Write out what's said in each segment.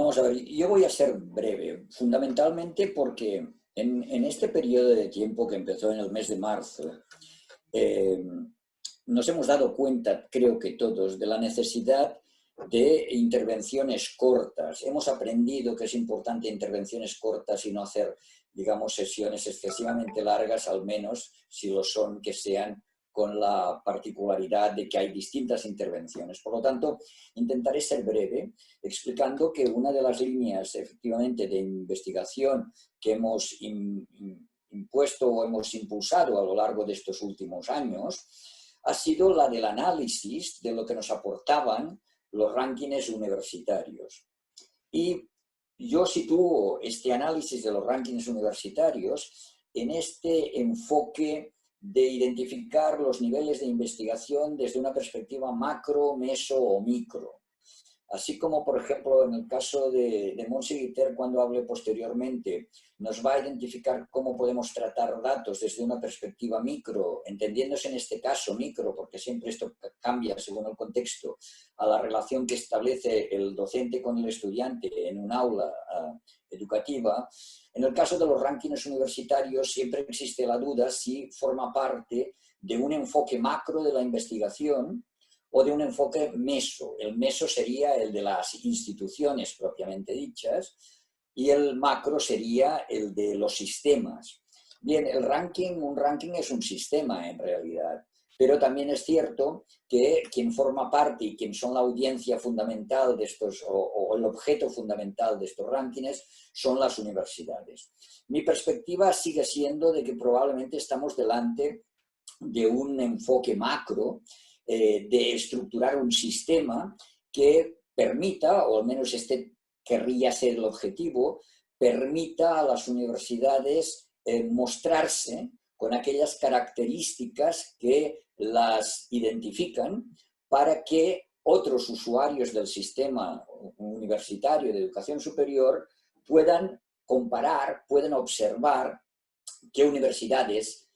Vamos a ver, yo voy a ser breve, fundamentalmente porque en este periodo de tiempo que empezó en el mes de marzo, eh, nos hemos dado cuenta, creo que todos, de la necesidad de intervenciones cortas. Hemos aprendido que es importante intervenciones cortas y no hacer, digamos, sesiones excesivamente largas, al menos si lo son, que sean con la particularidad de que hay distintas intervenciones. Por lo tanto, intentaré ser breve, explicando que una de las líneas, efectivamente, de investigación que hemos impuesto o hemos impulsado a lo largo de estos últimos años ha sido la del análisis de lo que nos aportaban los rankings universitarios. Y yo sitúo este análisis de los rankings universitarios en este enfoque de identificar los niveles de investigación desde una perspectiva macro, meso o micro. Así como, por ejemplo, en el caso de Montse Guiter, cuando hable posteriormente, nos va a identificar cómo podemos tratar datos desde una perspectiva micro, entendiéndose en este caso micro, porque siempre esto cambia según el contexto, a la relación que establece el docente con el estudiante en un aula educativa. En el caso de los rankings universitarios siempre existe la duda si forma parte de un enfoque macro de la investigación o de un enfoque meso. El meso sería el de las instituciones propiamente dichas y el macro sería el de los sistemas. Bien, un ranking es un sistema en realidad, pero también es cierto que quien forma parte y quien son la audiencia fundamental de estos, o el objeto fundamental de estos rankings, son las universidades. Mi perspectiva sigue siendo de que probablemente estamos delante de un enfoque macro, de estructurar un sistema que permita, o al menos este querría ser el objetivo, permita a las universidades mostrarse con aquellas características que las identifican para que otros usuarios del sistema universitario de educación superior puedan comparar, puedan observar qué universidades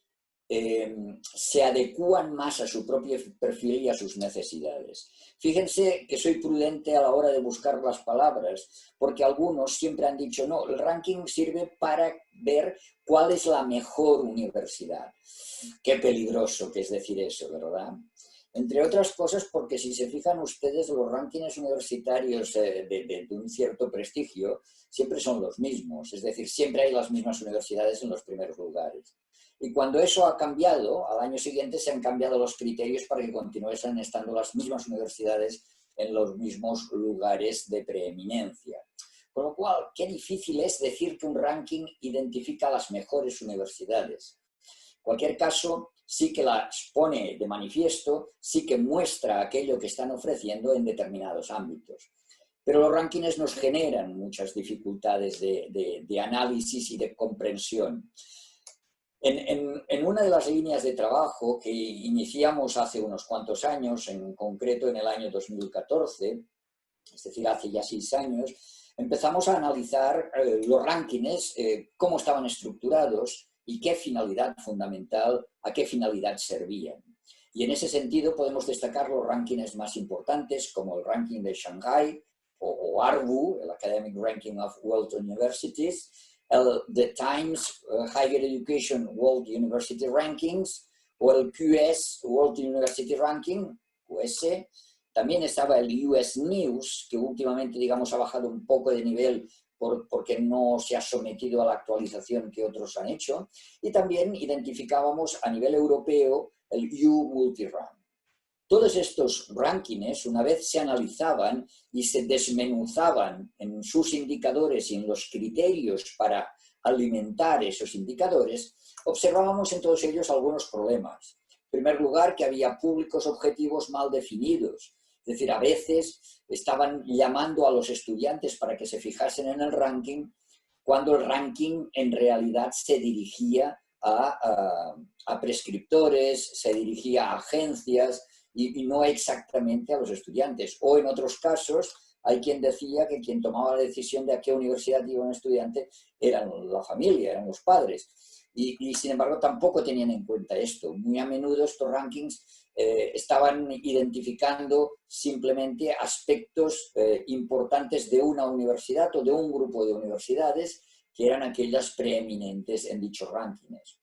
se adecúan más a su propio perfil y a sus necesidades. Fíjense que soy prudente a la hora de buscar las palabras, porque algunos siempre han dicho, no, el ranking sirve para ver cuál es la mejor universidad. Qué peligroso que es decir eso, ¿verdad? Entre otras cosas porque si se fijan ustedes, los rankings universitarios de un cierto prestigio siempre son los mismos, es decir, siempre hay las mismas universidades en los primeros lugares. Y cuando eso ha cambiado, al año siguiente se han cambiado los criterios para que continúen estando las mismas universidades en los mismos lugares de preeminencia. Con lo cual, qué difícil es decir que un ranking identifica las mejores universidades. En cualquier caso, sí que las pone de manifiesto, sí que muestra aquello que están ofreciendo en determinados ámbitos. Pero los rankings nos generan muchas dificultades de análisis y de comprensión. En una de las líneas de trabajo que iniciamos hace unos cuantos años, en concreto en el año 2014, es decir, hace ya 6 años, empezamos a analizar los rankings, cómo estaban estructurados y qué finalidad fundamental, a qué finalidad servían. Y en ese sentido podemos destacar los rankings más importantes, como el ranking de Shanghai o ARWU, el Academic Ranking of World Universities, The Times Higher Education World University Rankings o el QS World University Ranking, QS. También estaba el US News, que últimamente, digamos, ha bajado un poco de nivel porque no se ha sometido a la actualización que otros han hecho. Y también identificábamos a nivel europeo el U Multirank. Todos estos rankings, una vez se analizaban y se desmenuzaban en sus indicadores y en los criterios para alimentar esos indicadores, observábamos en todos ellos algunos problemas. En primer lugar, que había públicos objetivos mal definidos. Es decir, a veces estaban llamando a los estudiantes para que se fijasen en el ranking, cuando el ranking en realidad se dirigía a prescriptores, se dirigía a agencias, y no exactamente a los estudiantes. O en otros casos hay quien decía que quien tomaba la decisión de a qué universidad iba un estudiante eran la familia, eran los padres. Y sin embargo tampoco tenían en cuenta esto. Muy a menudo estos rankings estaban identificando simplemente aspectos importantes de una universidad o de un grupo de universidades que eran aquellas preeminentes en dichos rankings.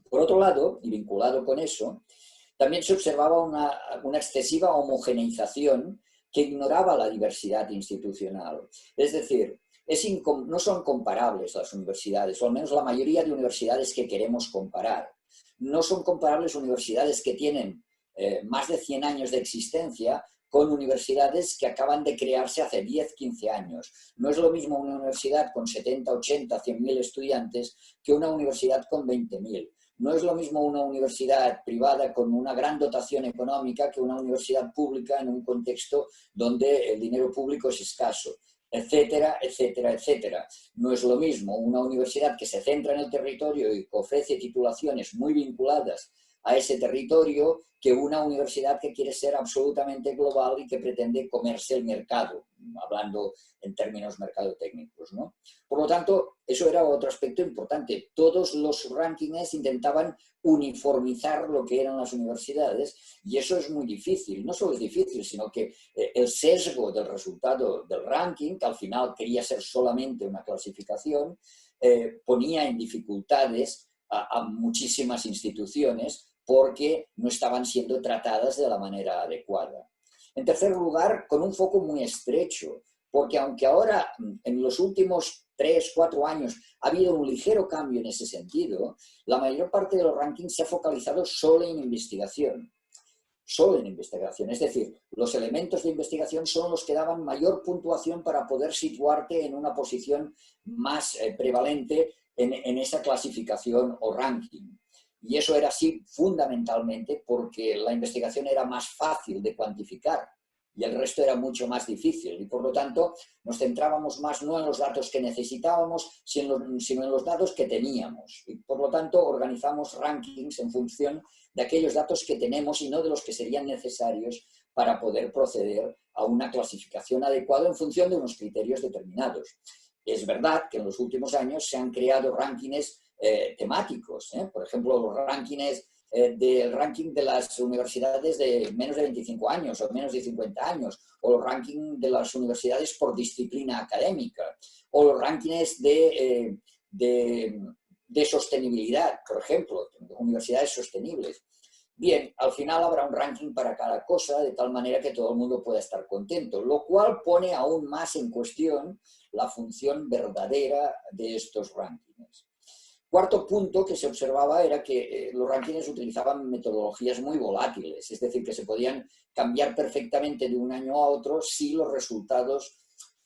Por otro lado, y vinculado con eso, también se observaba una excesiva homogeneización que ignoraba la diversidad institucional. Es decir, no son comparables las universidades, o al menos la mayoría de universidades que queremos comparar. No son comparables universidades que tienen más de 100 años de existencia con universidades que acaban de crearse hace 10, 15 años. No es lo mismo una universidad con 70, 80, 100.000 estudiantes que una universidad con 20.000. No es lo mismo una universidad privada con una gran dotación económica que una universidad pública en un contexto donde el dinero público es escaso, etcétera, etcétera, etcétera. No es lo mismo una universidad que se centra en el territorio y que ofrece titulaciones muy vinculadas a ese territorio que una universidad que quiere ser absolutamente global y que pretende comerse el mercado, hablando en términos mercadotécnicos, ¿no? Por lo tanto, eso era otro aspecto importante. Todos los rankings intentaban uniformizar lo que eran las universidades y eso es muy difícil. No solo es difícil, sino que el sesgo del resultado del ranking, que al final quería ser solamente una clasificación, ponía en dificultades a muchísimas instituciones porque no estaban siendo tratadas de la manera adecuada. En tercer lugar, con un foco muy estrecho, porque aunque ahora en los últimos 3, 4 años ha habido un ligero cambio en ese sentido, la mayor parte de los rankings se ha focalizado solo en investigación. Solo en investigación, es decir, los elementos de investigación son los que daban mayor puntuación para poder situarte en una posición más prevalente en esa clasificación o ranking. Y eso era así fundamentalmente porque la investigación era más fácil de cuantificar y el resto era mucho más difícil. Y por lo tanto nos centrábamos más no en los datos que necesitábamos, sino en los datos que teníamos. Y por lo tanto organizamos rankings en función de aquellos datos que tenemos y no de los que serían necesarios para poder proceder a una clasificación adecuada en función de unos criterios determinados. Es verdad que en los últimos años se han creado rankings temáticos, por ejemplo, los rankings del ranking de las universidades de menos de 25 años o menos de 50 años, o los rankings de las universidades por disciplina académica, o los rankings de sostenibilidad, por ejemplo, universidades sostenibles. Bien, al final habrá un ranking para cada cosa, de tal manera que todo el mundo pueda estar contento, lo cual pone aún más en cuestión la función verdadera de estos rankings. Cuarto punto que se observaba era que los rankings utilizaban metodologías muy volátiles, es decir, que se podían cambiar perfectamente de un año a otro si los resultados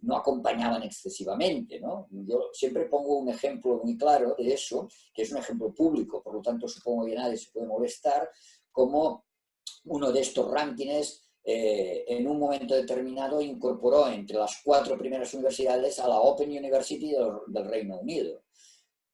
no acompañaban excesivamente, ¿no? Yo siempre pongo un ejemplo muy claro de eso, que es un ejemplo público, por lo tanto supongo que nadie se puede molestar, como uno de estos rankings en un momento determinado incorporó entre las 4 primeras universidades a la Open University del Reino Unido.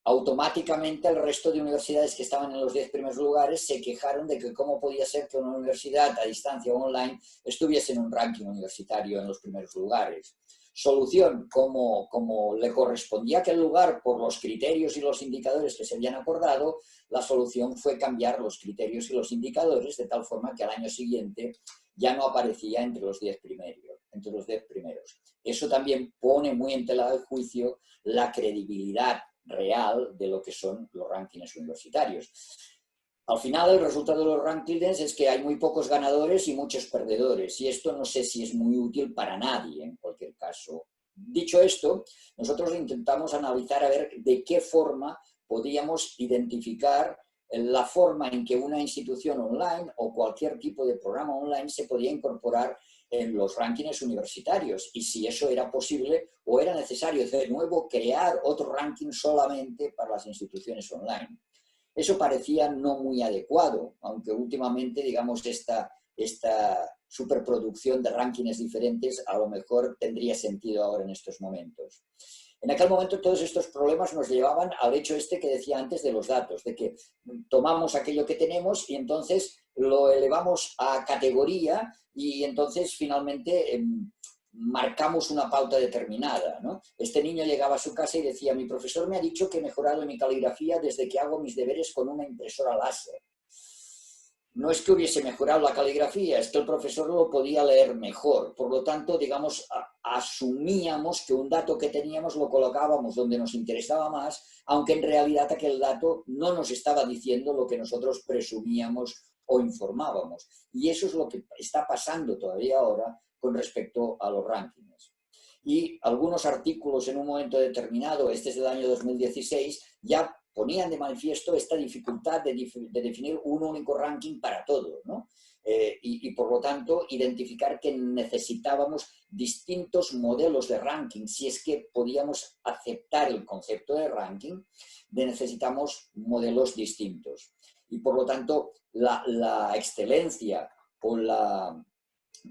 Automáticamente el resto de universidades que estaban en los 10 primeros lugares se quejaron de que cómo podía ser que una universidad a distancia o online estuviese en un ranking universitario en los primeros lugares. Solución, como le correspondía aquel lugar por los criterios y los indicadores que se habían acordado, la solución fue cambiar los criterios y los indicadores de tal forma que al año siguiente ya no aparecía entre los 10 primeros. Eso también pone muy en tela de juicio la credibilidad real de lo que son los rankings universitarios. Al final, el resultado de los rankings es que hay muy pocos ganadores y muchos perdedores, y esto no sé si es muy útil para nadie, en cualquier caso. Dicho esto, nosotros intentamos analizar a ver de qué forma podíamos identificar la forma en que una institución online o cualquier tipo de programa online se podía incorporar en los rankings universitarios y si eso era posible o era necesario de nuevo crear otro ranking solamente para las instituciones online. Eso parecía no muy adecuado, aunque últimamente, digamos, esta superproducción de rankings diferentes a lo mejor tendría sentido ahora en estos momentos. En aquel momento todos estos problemas nos llevaban al hecho este que decía antes de los datos, de que tomamos aquello que tenemos y entonces lo elevamos a categoría y entonces finalmente marcamos una pauta determinada, ¿no? Este niño llegaba a su casa y decía, mi profesor me ha dicho que he mejorado mi caligrafía desde que hago mis deberes con una impresora láser. No es que hubiese mejorado la caligrafía, es que el profesor lo podía leer mejor. Por lo tanto, digamos, asumíamos que un dato que teníamos lo colocábamos donde nos interesaba más, aunque en realidad aquel dato no nos estaba diciendo lo que nosotros presumíamos o informábamos. Y eso es lo que está pasando todavía ahora con respecto a los rankings. Y algunos artículos en un momento determinado, este es del año 2016, ya ponían de manifiesto esta dificultad de definir un único ranking para todo, ¿no? Y por lo tanto identificar que necesitábamos distintos modelos de ranking. Si es que podíamos aceptar el concepto de ranking, necesitamos modelos distintos. Y por lo tanto la excelencia o la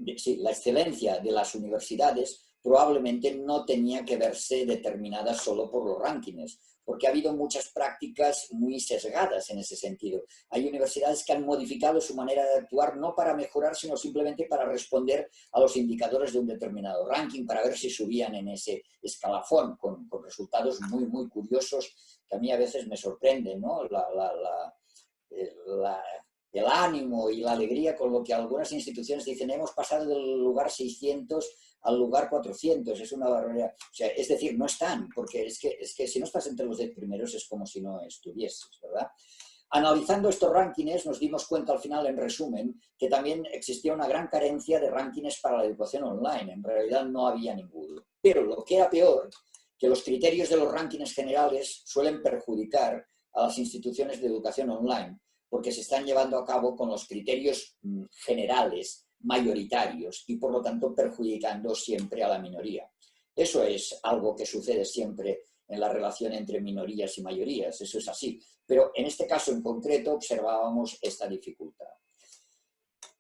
excelencia de las universidades probablemente no tenía que verse determinada solo por los rankings, porque ha habido muchas prácticas muy sesgadas en ese sentido. Hay universidades que han modificado su manera de actuar no para mejorar, sino simplemente para responder a los indicadores de un determinado ranking, para ver si subían en ese escalafón, con resultados muy, muy curiosos que a mí a veces me sorprenden, ¿no? El ánimo y la alegría con lo que algunas instituciones dicen, hemos pasado del lugar 600 al lugar 400, es una barbaridad. O sea, es decir, no están, porque es que si no estás entre los 10 primeros es como si no estuvieses, ¿verdad? Analizando estos rankings nos dimos cuenta al final, en resumen, que también existía una gran carencia de rankings para la educación online. En realidad no había ninguno. Pero lo que era peor, que los criterios de los rankings generales suelen perjudicar a las instituciones de educación online, porque se están llevando a cabo con los criterios generales, mayoritarios, y por lo tanto perjudicando siempre a la minoría. Eso es algo que sucede siempre en la relación entre minorías y mayorías, eso es así. Pero en este caso en concreto observábamos esta dificultad.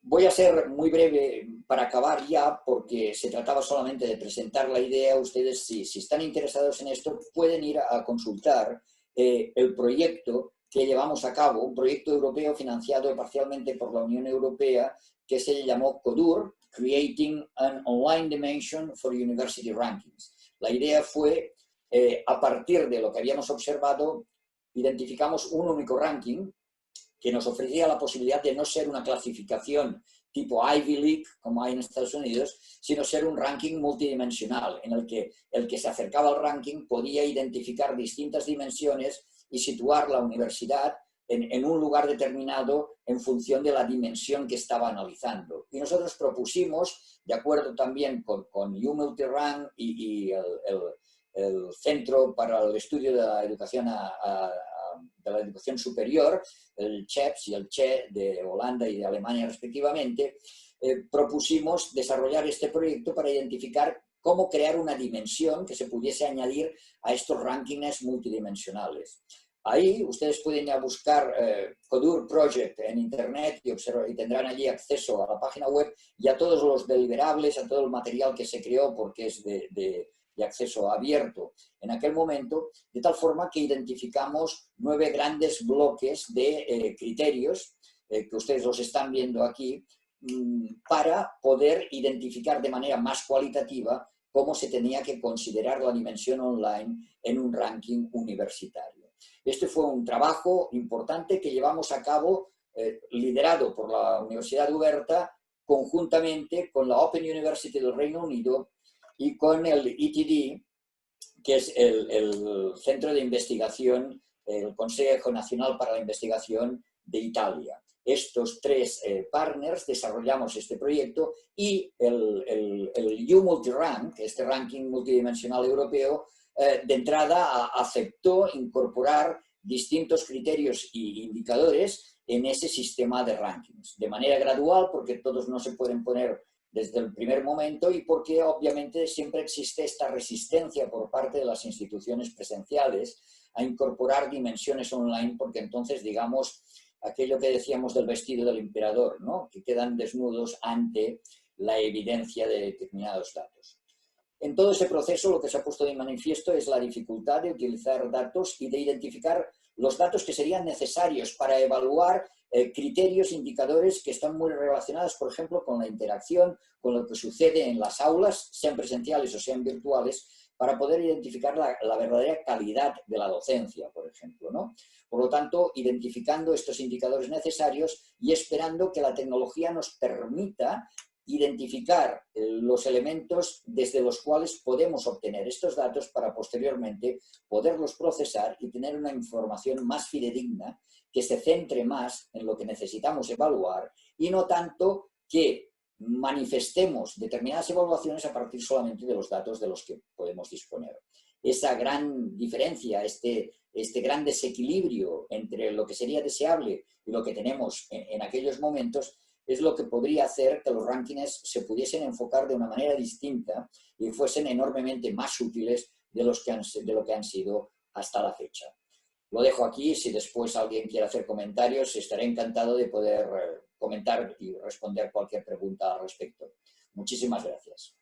Voy a ser muy breve para acabar ya, porque se trataba solamente de presentar la idea. Ustedes, si están interesados en esto, pueden ir a consultar el proyecto que llevamos a cabo, un proyecto europeo financiado parcialmente por la Unión Europea, que se llamó CODUR, Creating an Online Dimension for University Rankings. La idea fue, a partir de lo que habíamos observado, identificamos un único ranking que nos ofrecía la posibilidad de no ser una clasificación tipo Ivy League, como hay en Estados Unidos, sino ser un ranking multidimensional, en el que se acercaba al ranking podía identificar distintas dimensiones y situar la universidad en un lugar determinado en función de la dimensión que estaba analizando. Y nosotros propusimos, de acuerdo también con UMultiRank y el Centro para el Estudio de la Educación Superior, el CHEPS y el CHE de Holanda y de Alemania respectivamente, propusimos desarrollar este proyecto para identificar cómo crear una dimensión que se pudiese añadir a estos rankings multidimensionales. Ahí ustedes pueden ir a buscar CODUR Project en internet y tendrán allí acceso a la página web y a todos los deliberables, a todo el material que se creó, porque es de acceso abierto en aquel momento, de tal forma que identificamos 9 grandes bloques de criterios, que ustedes los están viendo aquí, para poder identificar de manera más cualitativa cómo se tenía que considerar la dimensión online en un ranking universitario. Este fue un trabajo importante que llevamos a cabo, liderado por la Universidad de Uberta, conjuntamente con la Open University del Reino Unido y con el ETD, que es el Centro de Investigación, el Consejo Nacional para la Investigación de Italia. Estos 3 partners desarrollamos este proyecto y el UMultiRank, este ranking multidimensional europeo, de entrada aceptó incorporar distintos criterios e indicadores en ese sistema de rankings, de manera gradual, porque todos no se pueden poner desde el primer momento y porque obviamente siempre existe esta resistencia por parte de las instituciones presenciales a incorporar dimensiones online, porque entonces, digamos, aquello que decíamos del vestido del emperador, ¿no?, que quedan desnudos ante la evidencia de determinados datos. En todo ese proceso lo que se ha puesto de manifiesto es la dificultad de utilizar datos y de identificar los datos que serían necesarios para evaluar criterios, indicadores que están muy relacionados, por ejemplo, con la interacción, con lo que sucede en las aulas, sean presenciales o sean virtuales, para poder identificar la verdadera calidad de la docencia, por ejemplo, ¿no? Por lo tanto, identificando estos indicadores necesarios y esperando que la tecnología nos permita identificar los elementos desde los cuales podemos obtener estos datos para posteriormente poderlos procesar y tener una información más fidedigna que se centre más en lo que necesitamos evaluar y no tanto que manifestemos determinadas evaluaciones a partir solamente de los datos de los que podemos disponer. Esa gran diferencia, este gran desequilibrio entre lo que sería deseable y lo que tenemos en aquellos momentos es lo que podría hacer que los rankings se pudiesen enfocar de una manera distinta y fuesen enormemente más útiles de lo que han sido hasta la fecha. Lo dejo aquí, si después alguien quiere hacer comentarios, estaré encantado de poder comentar y responder cualquier pregunta al respecto. Muchísimas gracias.